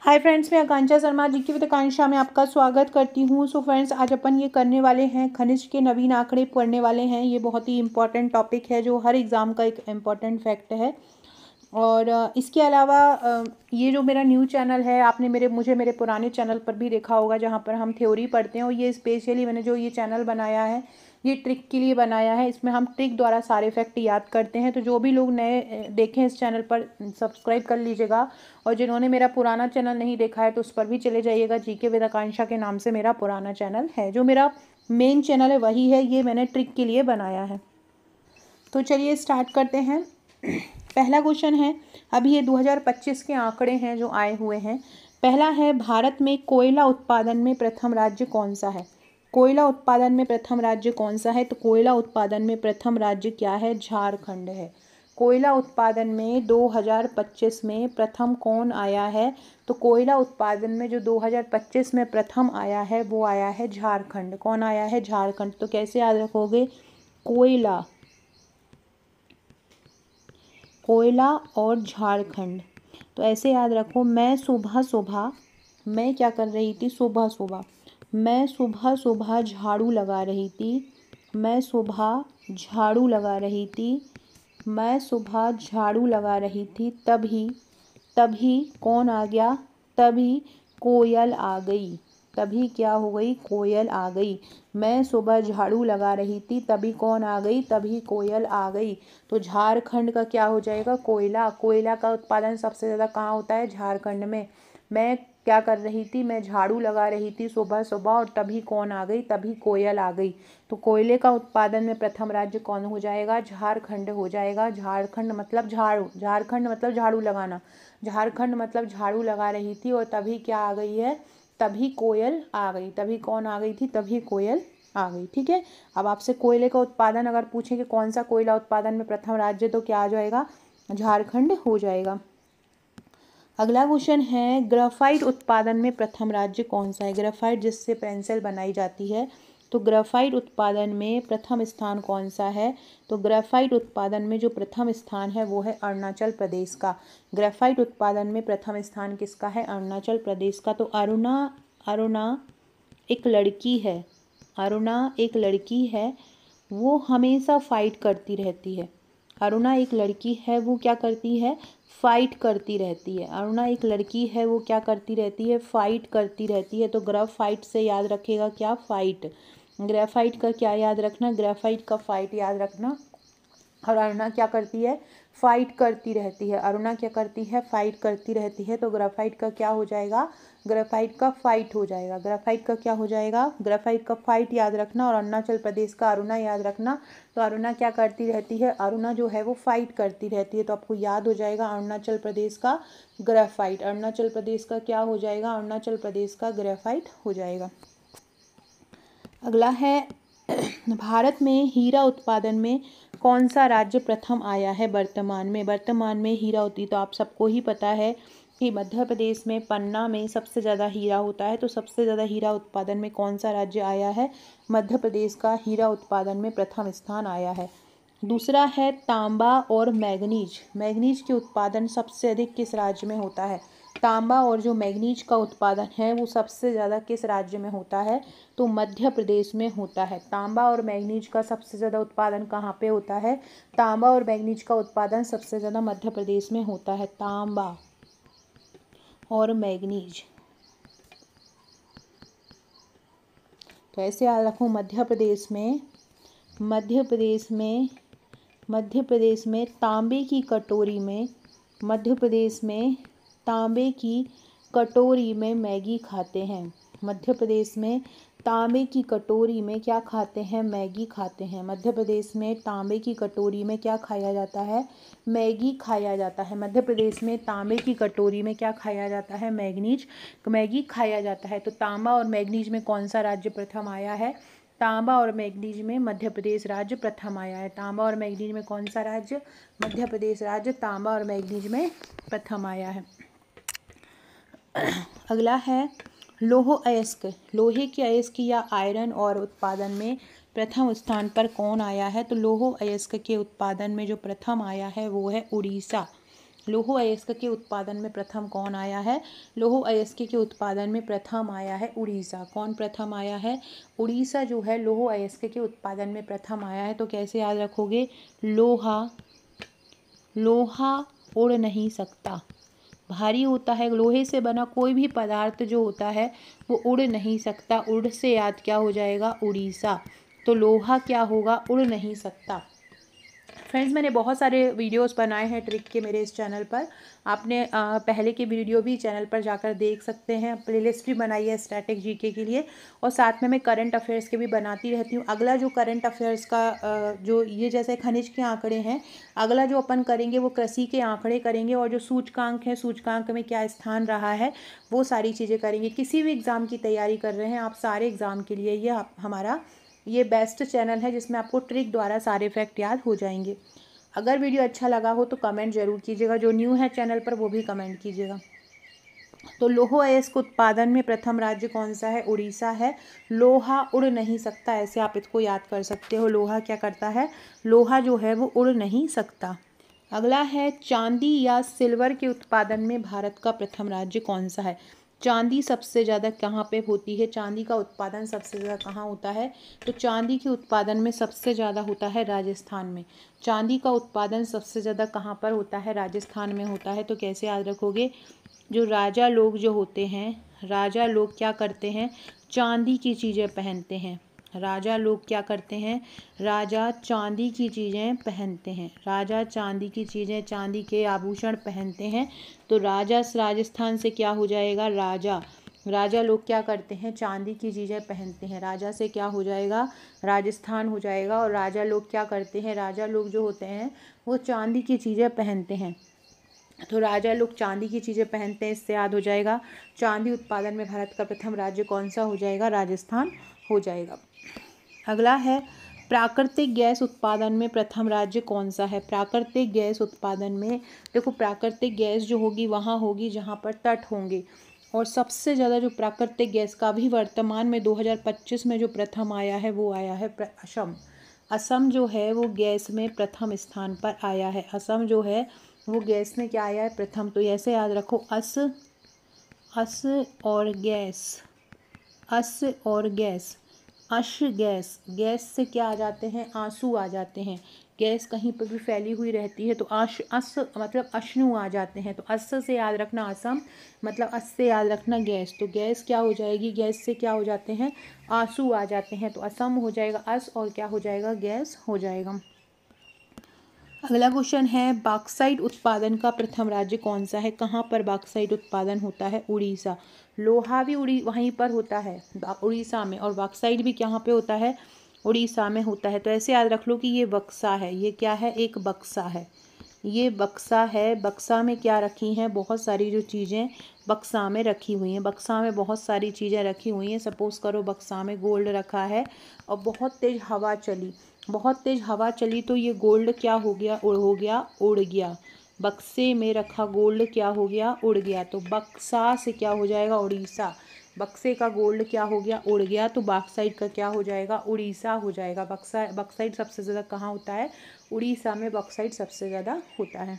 Hi friends, मैं आकांक्षा शर्मा जी की with आकांक्षा में आपका स्वागत करती हूँ। सो फ्रेंड्स, आज अपन ये करने वाले हैं खनिज के नवीन आंकड़े पढ़ने वाले हैं। ये बहुत ही इंपॉर्टेंट टॉपिक है जो हर एग्ज़ाम का एक इम्पॉर्टेंट फैक्ट है। और इसके अलावा ये जो मेरा न्यू चैनल है, आपने मुझे मेरे पुराने चैनल पर भी देखा होगा जहाँ पर हम थ्योरी पढ़ते हैं। और ये स्पेशली मैंने जो ये चैनल बनाया है ये ट्रिक के लिए बनाया है। इसमें हम ट्रिक द्वारा सारे फैक्ट याद करते हैं। तो जो भी लोग नए देखें इस चैनल पर सब्सक्राइब कर लीजिएगा। और जिन्होंने मेरा पुराना चैनल नहीं देखा है तो उस पर भी चले जाइएगा। जीके विद आकांक्षा के नाम से मेरा पुराना चैनल है। जो मेरा मेन चैनल है वही है, ये मैंने ट्रिक के लिए बनाया है। तो चलिए स्टार्ट करते हैं। पहला क्वेश्चन है, अभी ये 2025 के आंकड़े हैं जो आए हुए हैं। पहला है, भारत में कोयला उत्पादन में प्रथम राज्य कौन सा है? कोयला उत्पादन में प्रथम राज्य कौन सा है? तो कोयला उत्पादन में प्रथम राज्य क्या है? झारखंड है। कोयला उत्पादन में 2025 में प्रथम कौन आया है? तो कोयला उत्पादन में जो 2025 में प्रथम आया है वो आया है झारखंड। कौन आया है? झारखंड। तो कैसे याद रखोगे? कोयला, कोयला और झारखंड। तो ऐसे याद रखो, मैं क्या कर रही थी? सुबह सुबह मैं सुबह सुबह झाड़ू लगा रही थी। मैं सुबह झाड़ू लगा रही थी। मैं सुबह झाड़ू लगा रही थी। तभी तभी कौन आ गया? तभी कोयल आ गई। तभी क्या हो गई? कोयल आ गई। मैं सुबह झाड़ू लगा रही थी, तभी कौन आ गई? तभी कोयल आ गई। तो झारखंड का क्या हो जाएगा? कोयला। कोयला का उत्पादन सबसे ज़्यादा कहाँ होता है? झारखंड में। मैं क्या कर रही थी? मैं झाड़ू लगा रही थी सुबह सुबह और तभी कौन आ गई? तभी कोयल आ गई। तो कोयले का उत्पादन में प्रथम राज्य कौन हो जाएगा? झारखंड हो जाएगा। झारखंड मतलब झाड़ू, झारखंड मतलब झाड़ू लगाना। झारखंड मतलब झाड़ू लगा रही थी और तभी क्या आ गई है? तभी कोयल आ गई। तभी कौन आ गई थी? तभी कोयल आ गई। ठीक है। अब आपसे कोयले का उत्पादन अगर पूछें कि कौन सा कोयला उत्पादन में प्रथम राज्य, तो क्या आ जाएगा? झारखंड हो जाएगा। अगला क्वेश्चन है, ग्रेफाइट उत्पादन में प्रथम राज्य कौन सा है? ग्रेफाइट जिससे पेंसिल बनाई जाती है, तो ग्रेफाइट उत्पादन में प्रथम स्थान कौन सा है? तो ग्रेफाइट उत्पादन में जो प्रथम स्थान है वो है अरुणाचल प्रदेश का। ग्रेफाइट उत्पादन में प्रथम स्थान किसका है? अरुणाचल प्रदेश का। तो अरुणा एक लड़की है। अरुणा एक लड़की है, वो हमेशा फाइट करती रहती है। अरुणा एक लड़की है, वो क्या करती है? फाइट करती रहती है। अरुणा एक लड़की है, वो क्या करती रहती है? फाइट करती रहती है। तो ग्रेफाइट से याद रखेगा क्या? फाइट। ग्रेफाइट का क्या याद रखना? ग्रेफाइट का फाइट याद रखना। और अरुणा क्या करती है? फाइट करती रहती है। अरुणा क्या करती है? फाइट करती रहती है। तो ग्रेफाइट का क्या हो जाएगा? ग्रेफाइट का फाइट हो जाएगा। ग्रेफाइट का क्या हो जाएगा? ग्रेफाइट का फाइट याद रखना। और अरुणाचल प्रदेश का अरुणा याद रखना। तो अरुणा क्या करती रहती है? अरुणा जो है वो फाइट करती रहती है। तो आपको याद हो जाएगा अरुणाचल प्रदेश का ग्रेफाइट। अरुणाचल प्रदेश का क्या हो जाएगा? अरुणाचल प्रदेश का ग्रेफाइट हो जाएगा। अगला है, भारत में हीरा उत्पादन में कौन सा राज्य प्रथम आया है वर्तमान में? वर्तमान में हीरा होती, तो आप सबको ही पता है कि मध्य प्रदेश में पन्ना में सबसे ज़्यादा हीरा होता है। तो सबसे ज़्यादा हीरा उत्पादन में कौन सा राज्य आया है? मध्य प्रदेश का हीरा उत्पादन में प्रथम स्थान आया है। दूसरा है, तांबा और मैग्नीज। मैग्नीज के उत्पादन सबसे अधिक किस राज्य में होता है? तांबा और जो मैग्नीज का उत्पादन है वो सबसे ज़्यादा किस राज्य में होता है? तो मध्य प्रदेश में होता है। तांबा और मैग्नीज का सबसे ज़्यादा उत्पादन कहाँ पे होता है? तांबा और मैग्नीज का उत्पादन सबसे ज़्यादा मध्य प्रदेश में होता है। तांबा और मैग्नीज। तो ऐसे याद रखो, मध्य प्रदेश में तांबे की कटोरी में, मध्य प्रदेश में तांबे की कटोरी में मैगी खाते हैं। मध्य प्रदेश में तांबे की कटोरी में क्या खाते हैं? मैगी खाते हैं। मध्य प्रदेश में तांबे की कटोरी में क्या खाया जाता है? मैगी खाया जाता है। मध्य प्रदेश में तांबे की कटोरी में क्या खाया जाता है? मैगी खाया जाता है। तो तांबा और मैग्नीज में कौन सा राज्य प्रथम आया है? तांबा और मैग्नीज में मध्य प्रदेश राज्य प्रथम आया है। तांबा और मैग्नीज में कौन सा राज्य? मध्य प्रदेश राज्य तांबा और मैग्नीज में प्रथम आया है। अगला है, लोह अयस्क। लोहे के अयस्क या आयरन और उत्पादन में प्रथम स्थान पर कौन आया है? तो लोह अयस्क के उत्पादन में जो प्रथम आया है वो है उड़ीसा। लौह अयस्क के उत्पादन में प्रथम कौन आया है? लौह अयस्क के उत्पादन में प्रथम आया है उड़ीसा। कौन प्रथम आया है? उड़ीसा जो है लौह अयस्क के उत्पादन में प्रथम आया है। तो कैसे याद रखोगे? लोहा उड़ नहीं सकता, भारी होता है। लोहे से बना कोई भी पदार्थ जो होता है वो उड़ नहीं सकता। उड़ से याद क्या हो जाएगा? उड़ीसा। तो लोहा क्या होगा? उड़ नहीं सकता। फ्रेंड्स, मैंने बहुत सारे वीडियोस बनाए हैं ट्रिक के मेरे इस चैनल पर। आपने पहले के वीडियो भी चैनल पर जाकर देख सकते हैं। प्लेलिस्ट भी बनाई है स्टैटिक जीके के लिए, और साथ में मैं करंट अफेयर्स के भी बनाती रहती हूँ। अगला जो करंट अफेयर्स का जो ये जैसे खनिज के आंकड़े हैं, अगला जो अपन करेंगे वो कृषि के आंकड़े करेंगे, और जो सूचकांक है, सूचकांक में क्या स्थान रहा है, वो सारी चीज़ें करेंगे। किसी भी एग्ज़ाम की तैयारी कर रहे हैं आप, सारे एग्ज़ाम के लिए ये हमारा ये बेस्ट चैनल है जिसमें आपको ट्रिक द्वारा सारे फैक्ट याद हो जाएंगे। अगर वीडियो अच्छा लगा हो तो कमेंट जरूर कीजिएगा। जो न्यू है चैनल पर वो भी कमेंट कीजिएगा। तो लौह अयस्क उत्पादन में प्रथम राज्य कौन सा है? उड़ीसा है। लोहा उड़ नहीं सकता, ऐसे आप इसको याद कर सकते हो। लोहा क्या करता है? लोहा जो है वो उड़ नहीं सकता। अगला है चांदी या सिल्वर के उत्पादन में भारत का प्रथम राज्य कौन सा है? चांदी सबसे ज़्यादा कहाँ पे होती है? चांदी का उत्पादन सबसे ज़्यादा कहाँ होता है? तो चांदी के उत्पादन में सबसे ज़्यादा होता है राजस्थान में। चांदी का उत्पादन सबसे ज़्यादा कहाँ पर होता है? राजस्थान में होता है। तो कैसे याद रखोगे? जो राजा लोग जो होते हैं, राजा लोग क्या करते हैं? चांदी की चीज़ें पहनते हैं। राजा लोग क्या करते हैं? राजा चांदी की चीज़ें पहनते हैं। राजा चांदी की चीज़ें, चांदी के आभूषण पहनते हैं। तो राजा राजस्थान से क्या हो जाएगा? राजा। राजा लोग क्या करते हैं? चांदी की चीज़ें पहनते हैं। राजा से क्या हो जाएगा? राजस्थान हो जाएगा। और राजा लोग क्या करते हैं? राजा लोग जो होते हैं वो चांदी की चीज़ें पहनते हैं। तो राजा लोग चांदी की चीज़ें पहनते हैं, इससे याद हो जाएगा। चांदी उत्पादन में भारत का प्रथम राज्य कौन सा हो जाएगा? राजस्थान हो जाएगा। अगला है प्राकृतिक गैस उत्पादन में प्रथम राज्य कौन सा है? प्राकृतिक गैस उत्पादन में देखो, प्राकृतिक गैस जो होगी वहाँ होगी जहाँ पर तट होंगे। और सबसे ज़्यादा जो प्राकृतिक गैस का अभी वर्तमान में 2025 में जो प्रथम आया है वो आया है असम। असम जो है वो गैस में प्रथम स्थान पर आया है। असम जो है वो गैस में क्या आया है? प्रथम। तो ऐसे याद रखो, अस और गैस, अस और गैस। अश गैस, गैस से क्या आ जाते हैं? आंसू आ जाते हैं। गैस कहीं पर भी फैली हुई रहती है तो अस मतलब अश्नु आ जाते हैं। तो अस से याद रखना असम, मतलब अस से याद रखना गैस। तो गैस क्या हो जाएगी? गैस से क्या हो जाते हैं? आंसू आ जाते हैं। तो असम हो जाएगा अस, और क्या हो जाएगा? गैस हो जाएगा। अगला क्वेश्चन है बॉक्साइट उत्पादन का प्रथम राज्य कौन सा है? कहाँ पर बॉक्साइट उत्पादन होता है? उड़ीसा। लोहा भी वहीं पर होता है उड़ीसा में, और बॉक्साइट भी कहाँ पे होता है? उड़ीसा में होता है। तो ऐसे याद रख लो कि ये बक्सा है। ये क्या है? एक बक्सा है। ये बक्सा है। बक्सा में क्या रखी हैं? बहुत सारी जो चीज़ें बक्सा में रखी हुई हैं। बक्सा में बहुत सारी चीज़ें रखी हुई हैं। सपोज़ करो बक्सा में गोल्ड रखा है और बहुत तेज़ हवा चली, बहुत तेज़ हवा चली तो ये गोल्ड क्या हो गया? उड़ गया। बक्से में रखा गोल्ड क्या हो गया? उड़ गया। तो बक्सा से क्या हो जाएगा? उड़ीसा। बक्से का गोल्ड क्या हो गया? उड़ गया। तो बॉक्साइट का क्या हो जाएगा? उड़ीसा हो जाएगा। बॉक्साइट सबसे ज़्यादा कहाँ होता है? उड़ीसा में बॉक्साइट सबसे ज़्यादा होता है।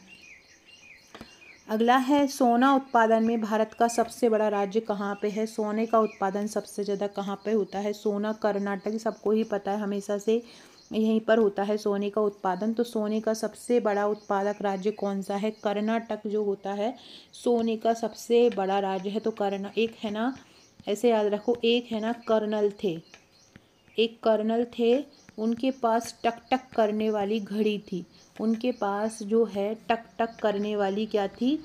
अगला है सोना उत्पादन में भारत का सबसे बड़ा राज्य कहाँ पे है? सोने का उत्पादन सबसे ज़्यादा कहाँ पे होता है? सोना कर्नाटक, सबको ही पता है, हमेशा से यहीं पर होता है सोने का उत्पादन। तो सोने का सबसे बड़ा उत्पादक राज्य कौन सा है? कर्नाटक जो होता है सोने का सबसे बड़ा राज्य है। तो एक है ना, ऐसे याद रखो, एक है ना कर्नल थे, एक कर्नल थे, उनके पास टक टक करने वाली घड़ी थी। उनके पास जो है टक टक करने वाली क्या थी?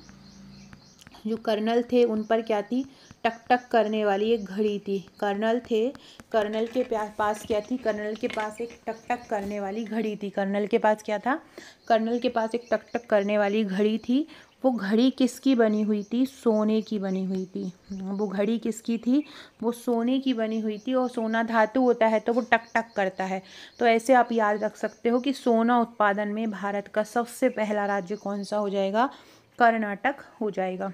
जो कर्नल थे उन पर क्या थी? टक टक करने वाली एक घड़ी थी। कर्नल थे, कर्नल के पास क्या थी? कर्नल के पास एक टक टक करने वाली घड़ी थी। कर्नल के पास क्या था? कर्नल के पास एक टक टक करने वाली घड़ी थी। वो घड़ी किसकी बनी हुई थी? सोने की बनी हुई थी। वो घड़ी किसकी थी? वो सोने की बनी हुई थी। और सोना धातु होता है तो वो टक टक करता है। तो ऐसे आप याद रख सकते हो कि सोना उत्पादन में भारत का सबसे पहला राज्य कौन सा हो जाएगा? कर्नाटक हो जाएगा।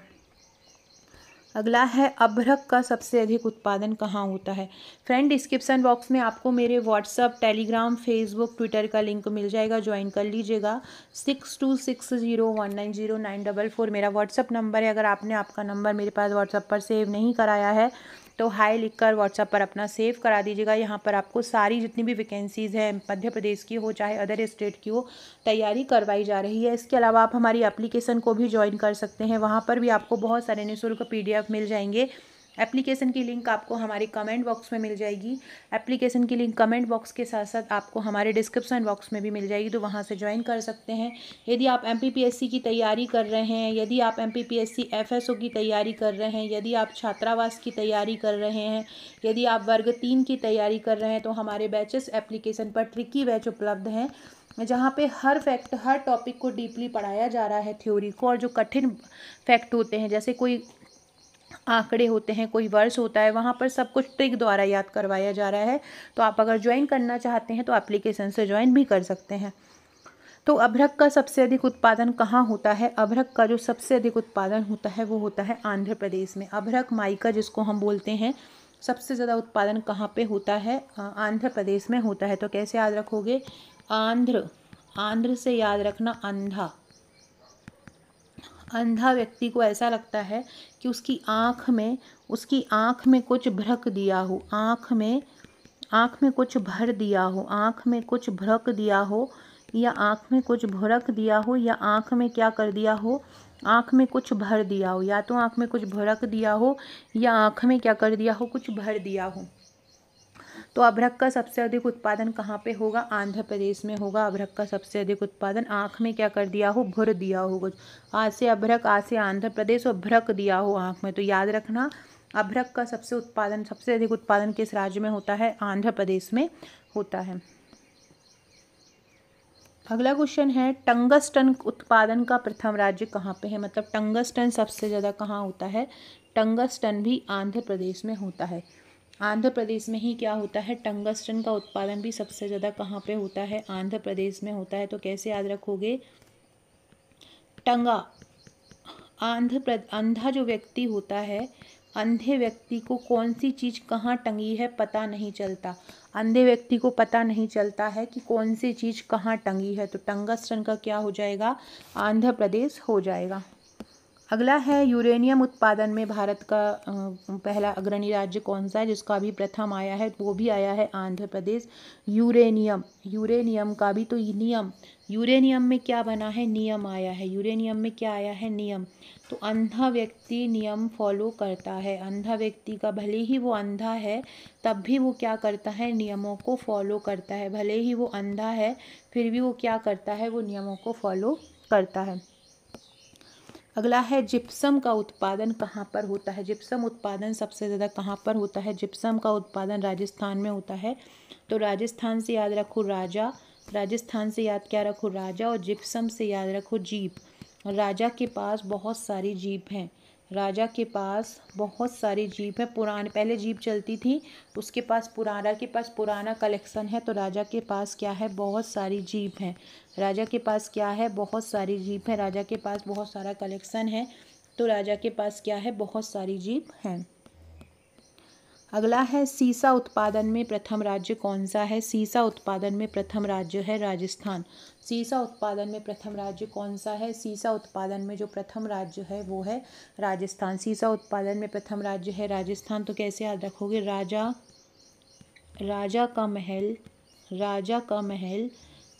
अगला है अभ्रक का सबसे अधिक उत्पादन कहाँ होता है। फ्रेंड, डिस्क्रिप्शन बॉक्स में आपको मेरे व्हाट्सअप, टेलीग्राम, फेसबुक, ट्विटर का लिंक मिल जाएगा, ज्वाइन कर लीजिएगा। 6260190944 मेरा व्हाट्सअप नंबर है। अगर आपने आपका नंबर मेरे पास व्हाट्सअप पर सेव नहीं कराया है तो हाय लिखकर व्हाट्सएप पर अपना सेव करा दीजिएगा। यहाँ पर आपको सारी जितनी भी वैकेंसीज़ है, मध्य प्रदेश की हो चाहे अदर स्टेट की हो, तैयारी करवाई जा रही है। इसके अलावा आप हमारी एप्लीकेशन को भी ज्वाइन कर सकते हैं, वहाँ पर भी आपको बहुत सारे निःशुल्क PDF मिल जाएंगे। एप्लीकेशन की लिंक आपको हमारे कमेंट बॉक्स में मिल जाएगी। एप्लीकेशन की लिंक कमेंट बॉक्स के साथ साथ आपको हमारे डिस्क्रिप्शन बॉक्स में भी मिल जाएगी, तो वहाँ से ज्वाइन कर सकते हैं। यदि आप MPPSC की तैयारी कर रहे हैं, यदि आप MPPSC FSO की तैयारी कर रहे हैं, यदि आप छात्रावास की तैयारी कर रहे हैं, यदि आप वर्ग 3 की तैयारी कर रहे हैं, तो हमारे बैचेस एप्लीकेशन पर ट्रिकी बैच उपलब्ध हैं, जहाँ पे हर फैक्ट, हर टॉपिक को डीपली पढ़ाया जा रहा है, थ्योरी को। और जो कठिन फैक्ट होते हैं, जैसे कोई आंकड़े होते हैं, कोई वर्ष होता है, वहाँ पर सब कुछ ट्रिक द्वारा याद करवाया जा रहा है। तो आप अगर ज्वाइन करना चाहते हैं तो एप्लीकेशन से ज्वाइन भी कर सकते हैं। तो अभ्रक का सबसे अधिक उत्पादन कहाँ होता है। अभ्रक का जो सबसे अधिक उत्पादन होता है वो होता है आंध्र प्रदेश में। अभ्रक माइका जिसको हम बोलते हैं, सबसे ज़्यादा उत्पादन कहाँ पे होता है, आंध्र प्रदेश में होता है। तो कैसे याद रखोगे, आंध्र, आंध्र से याद रखना अंधा। अंधा व्यक्ति को ऐसा लगता है कि उसकी आँख में कुछ भ्रक दिया हो, आँख में कुछ भर दिया हो, आँख में कुछ भ्रक दिया हो, या आँख में कुछ भुरक दिया हो, या आँख में क्या कर दिया हो, आँख में कुछ भर दिया हो। या तो आँख में कुछ भुरक दिया हो या आँख में क्या कर दिया हो, कुछ भर दिया हो। तो अभ्रक का सबसे अधिक उत्पादन कहाँ पे होगा, आंध्र प्रदेश में होगा। अभ्रक का सबसे अधिक उत्पादन, आँख में क्या कर दिया हो, भर दिया हो कुछ। आज से अभ्रक, आज से आंध्र प्रदेश, और भ्रक दिया हो आँख में। तो याद रखना, अभ्रक का सबसे अधिक उत्पादन किस राज्य में होता है, आंध्र प्रदेश में होता है। अगला क्वेश्चन है, टंगस्टन उत्पादन का प्रथम राज्य कहाँ पे है। मतलब टंगस्टन सबसे ज़्यादा कहाँ होता है, टंगस्टन भी आंध्र प्रदेश में होता है। आंध्र प्रदेश में ही क्या होता है, टंगस्टन का उत्पादन भी सबसे ज़्यादा कहाँ पे होता है, आंध्र प्रदेश में होता है। तो कैसे याद रखोगे, टंगा, अंधा जो व्यक्ति होता है, अंधे व्यक्ति को कौन सी चीज़ कहाँ टंगी है पता नहीं चलता। अंधे व्यक्ति को पता नहीं चलता है कि कौन सी चीज़ कहाँ टंगी है। तो टंगस्टन का क्या हो जाएगा, आंध्र प्रदेश हो जाएगा। अगला है, यूरेनियम उत्पादन में भारत का पहला अग्रणी राज्य कौन सा है, जिसका अभी प्रथम आया है, वो भी आया है आंध्र प्रदेश। यूरेनियम, यूरेनियम का भी तो नियम, यूरेनियम में क्या बना है, नियम आया है। यूरेनियम में क्या आया है, नियम। तो अंधा व्यक्ति नियम फॉलो करता है। अंधा व्यक्ति का, भले ही वो अंधा है तब भी वो क्या करता है, नियमों को फॉलो करता है। भले ही वो अंधा है फिर भी वो क्या करता है, वो नियमों को फॉलो करता है। अगला है, जिप्सम का उत्पादन कहाँ पर होता है। जिप्सम उत्पादन सबसे ज़्यादा कहाँ पर होता है, जिप्सम का उत्पादन राजस्थान में होता है। तो राजस्थान से याद रखो राजा, राजस्थान से याद क्या रखो, राजा, और जिप्सम से याद रखो जीप। राजा के पास बहुत सारी जीप हैं, राजा के पास बहुत सारी जीप है। पुराने, पहले जीप चलती थी, उसके पास पुराना कलेक्शन है। तो राजा के पास क्या है, बहुत सारी जीप हैं। राजा के पास क्या है, बहुत सारी जीप है। राजा के पास बहुत सारा कलेक्शन है, तो राजा के पास क्या है, बहुत सारी जीप हैं। अगला है, सीसा उत्पादन में प्रथम राज्य कौन सा है। सीसा उत्पादन में प्रथम राज्य है राजस्थान। सीसा उत्पादन में प्रथम राज्य कौन सा है, सीसा उत्पादन में जो प्रथम राज्य है वो है राजस्थान। सीसा उत्पादन में प्रथम राज्य है राजस्थान। तो कैसे याद रखोगे, राजा, राजा का महल, राजा का महल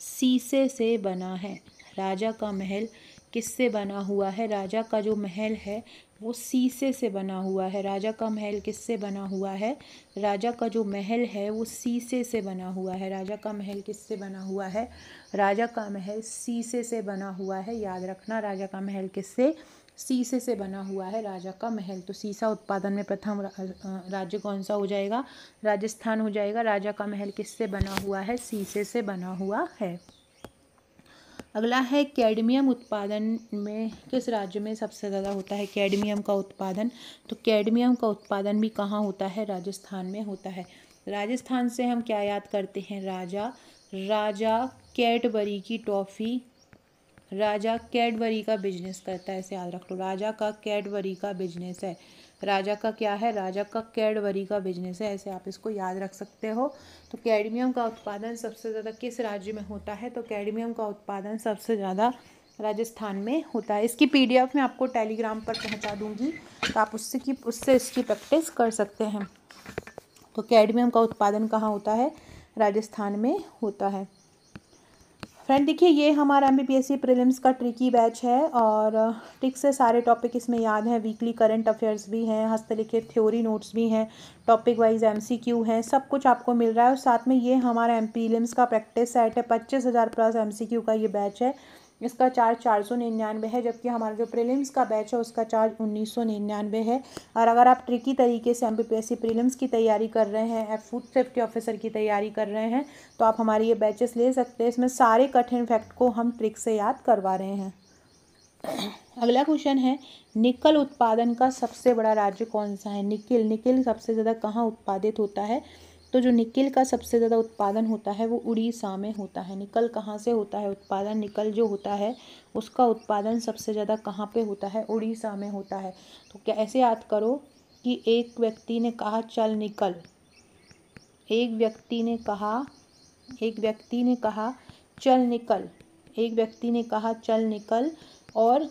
शीशे से बना है। राजा का महल किससे बना हुआ है, राजा का जो महल है वो शीशे से बना हुआ है। राजा का महल किससे बना हुआ है, राजा का जो महल है वो शीशे से बना हुआ है। राजा का महल किससे बना हुआ है, राजा का महल शीशे से बना हुआ है। याद रखना, राजा का महल किससे, शीशे से बना हुआ है राजा का महल। तो सीसा उत्पादन में प्रथम राज्य कौन सा हो जाएगा, राजस्थान हो जाएगा। राजा का महल किससे बना हुआ है, शीशे से बना हुआ है। अगला है, कैडमियम उत्पादन में किस राज्य में सबसे ज़्यादा होता है, कैडमियम का उत्पादन। तो कैडमियम का उत्पादन भी कहाँ होता है, राजस्थान में होता है। राजस्थान से हम क्या याद करते हैं, राजा, राजा कैडबरी की टॉफ़ी, राजा कैडबरी का बिजनेस करता है, ऐसे याद रख लो, राजा का कैडबरी का बिजनेस है। राजा का क्या है, राजा का कैडबरी का बिजनेस है, ऐसे आप इसको याद रख सकते हो। तो कैडमियम का उत्पादन सबसे ज़्यादा किस राज्य में होता है, तो कैडमियम का उत्पादन सबसे ज़्यादा राजस्थान में होता है। इसकी PDF मैं आपको टेलीग्राम पर पहुंचा दूंगी, तो आप उससे इसकी प्रैक्टिस कर सकते हैं। तो कैडमियम का उत्पादन कहाँ होता है, राजस्थान में होता है। फ्रेंड देखिए, ये हमारा MPPSC प्रीलिम्स का ट्रिकी बैच है और ट्रिक से सारे टॉपिक इसमें याद हैं। वीकली करंट अफेयर्स भी हैं, हस्तलिखित थ्योरी नोट्स भी हैं, टॉपिक वाइज MCQ हैं, सब कुछ आपको मिल रहा है। और साथ में ये हमारा प्रीलिम्स का प्रैक्टिस सेट है, 25,000 प्लस MCQ का ये बैच है। इसका चार्ज 499 है, जबकि हमारा जो प्रीलिम्स का बैच है उसका चार्ज 1999 है। और अगर आप ट्रिकी तरीके से MPPSC प्रीलिम्स की तैयारी कर रहे हैं, फूड सेफ्टी ऑफिसर की तैयारी कर रहे हैं, तो आप हमारे ये बैचेस ले सकते हैं। इसमें सारे कठिन फैक्ट को हम ट्रिक से याद करवा रहे हैं। अगला क्वेश्चन है, निकल उत्पादन का सबसे बड़ा राज्य कौन सा है। निकिल सबसे ज़्यादा कहाँ उत्पादित होता है, तो जो निकिल का सबसे ज़्यादा उत्पादन होता है वो उड़ीसा में होता है। निकल कहाँ से होता है उत्पादन, निकल जो होता है उसका उत्पादन सबसे ज़्यादा कहाँ पे होता है, उड़ीसा में होता है। तो क्या ऐसे याद करो कि एक व्यक्ति ने कहा चल निकल, एक व्यक्ति ने कहा चल निकल, एक व्यक्ति ने कहा चल निकल और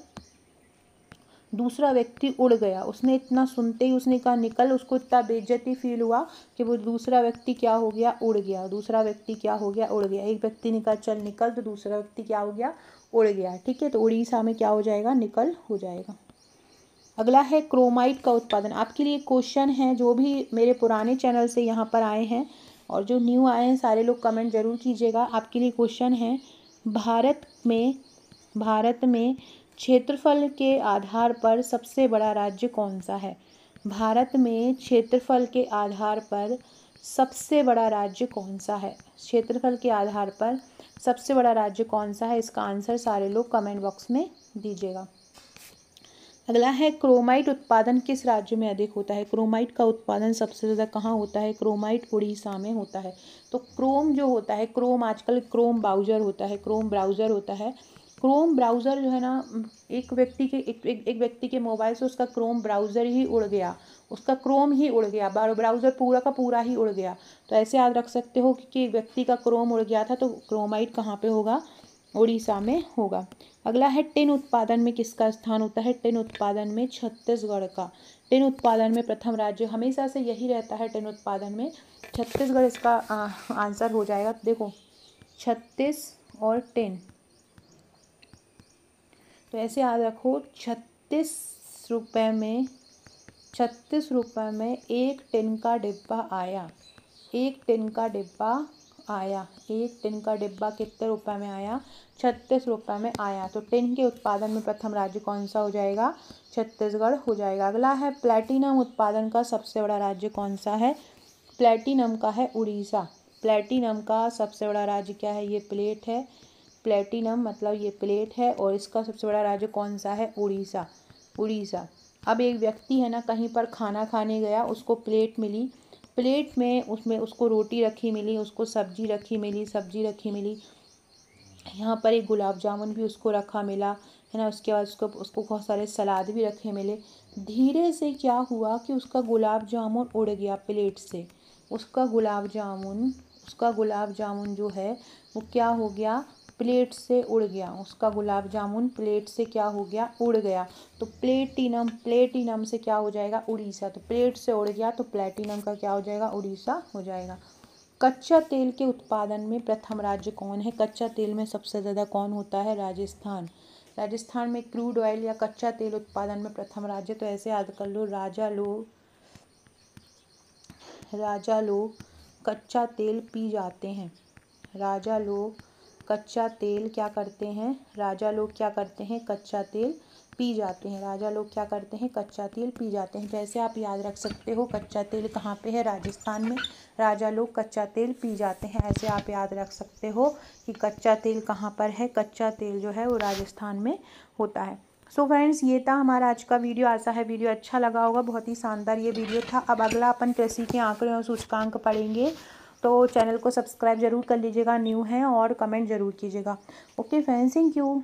दूसरा व्यक्ति उड़ गया। उसने इतना सुनते ही उसने कहा निकल, उसको इतना बेइज्जती फील हुआ कि वो दूसरा व्यक्ति क्या हो गया, उड़ गया। दूसरा व्यक्ति क्या हो गया, उड़ गया। एक व्यक्ति ने कहा चल निकल, तो दूसरा व्यक्ति क्या हो गया, उड़ गया। ठीक है, तो उड़ीसा में क्या हो जाएगा, निकल हो जाएगा। अगला है क्रोमाइट का उत्पादन। आपके लिए क्वेश्चन है, जो भी मेरे पुराने चैनल से यहाँ पर आए हैं और जो न्यू आए हैं सारे लोग कमेंट जरूर कीजिएगा। आपके लिए क्वेश्चन है, भारत में क्षेत्रफल के आधार पर सबसे बड़ा राज्य कौन सा है। भारत में क्षेत्रफल के आधार पर सबसे बड़ा राज्य कौन सा है, क्षेत्रफल के आधार पर सबसे बड़ा राज्य कौन सा है, इसका आंसर सारे लोग कमेंट बॉक्स में दीजिएगा। अगला है, क्रोमाइट उत्पादन किस राज्य में अधिक होता है। क्रोमाइट का उत्पादन सबसे ज़्यादा कहाँ होता है, क्रोमाइट उड़ीसा में होता है। तो क्रोम जो होता है, क्रोम आजकल क्रोम ब्राउज़र होता है, क्रोम ब्राउज़र होता है। क्रोम ब्राउज़र जो है ना, एक व्यक्ति के मोबाइल से उसका क्रोम ब्राउज़र ही उड़ गया, उसका क्रोम ही उड़ गया, ब्राउज़र पूरा का पूरा ही उड़ गया। तो ऐसे याद रख सकते हो कि एक व्यक्ति का क्रोम उड़ गया था, तो क्रोमाइट कहाँ पे होगा, उड़ीसा में होगा। अगला है, टिन उत्पादन में किसका स्थान होता है। टिन उत्पादन में छत्तीसगढ़ का। टिन उत्पादन में प्रथम राज्य हमेशा से यही रहता है, टिन उत्पादन में छत्तीसगढ़ इसका आंसर हो जाएगा। देखो 36 और टिन, तो ऐसे याद रखो 36 रुपये में एक टिन का डिब्बा आया। एक टिन का डिब्बा कितने रुपए में आया, 36 रुपये में आया। तो टिन के उत्पादन में प्रथम राज्य कौन सा हो जाएगा, छत्तीसगढ़ हो जाएगा। अगला है, प्लैटिनम उत्पादन का सबसे बड़ा राज्य कौन सा है। प्लैटिनम का है उड़ीसा। प्लैटिनम का सबसे बड़ा राज्य क्या है, ये प्लेट है, प्लैटिनम मतलब ये प्लेट है, और इसका सबसे बड़ा राज्य कौन सा है, उड़ीसा। अब एक व्यक्ति है ना, कहीं पर खाना खाने गया, उसको प्लेट मिली, प्लेट में उसको रोटी रखी मिली, उसको सब्जी रखी मिली, यहाँ पर एक गुलाब जामुन भी उसको रखा मिला है ना। उसके बाद उसको बहुत सारे सलाद भी रखे मिले। धीरे से क्या हुआ कि उसका गुलाब जामुन उड़ गया प्लेट से। उसका गुलाब जामुन जो है वो क्या हो गया, प्लेट से उड़ गया। उसका गुलाब जामुन प्लेट से क्या हो गया, उड़ गया। तो प्लेटिनम से क्या हो जाएगा, उड़ीसा। तो प्लेट से उड़ गया, तो प्लेटिनम का क्या हो जाएगा, उड़ीसा हो जाएगा। कच्चा तेल के उत्पादन में प्रथम राज्य कौन है। कच्चा तेल में सबसे ज़्यादा कौन होता है, राजस्थान। राजस्थान में क्रूड ऑयल या कच्चा तेल उत्पादन में प्रथम राज्य। तो ऐसे याद कर लो, राजा लोग कच्चा तेल पी जाते हैं। राजा लोग कच्चा तेल क्या करते हैं, राजा लोग क्या करते हैं, कच्चा तेल पी जाते हैं। राजा लोग क्या करते हैं, कच्चा तेल पी जाते हैं। वैसे आप याद रख सकते हो, कच्चा तेल कहाँ पे है, राजस्थान में। राजा लोग कच्चा तेल पी जाते हैं, ऐसे आप याद रख सकते हो कि कच्चा तेल कहाँ पर है, कच्चा तेल जो है वो राजस्थान में होता है। सो फ्रेंड्स, ये था हमारा आज का वीडियो। आशा है वीडियो अच्छा लगा होगा, बहुत ही शानदार ये वीडियो था। अब अगला अपन कृषि के आंकड़े और सूचकांक पढ़ेंगे, तो चैनल को सब्सक्राइब जरूर कर लीजिएगा न्यू है, और कमेंट जरूर कीजिएगा। Okay friends, thank you.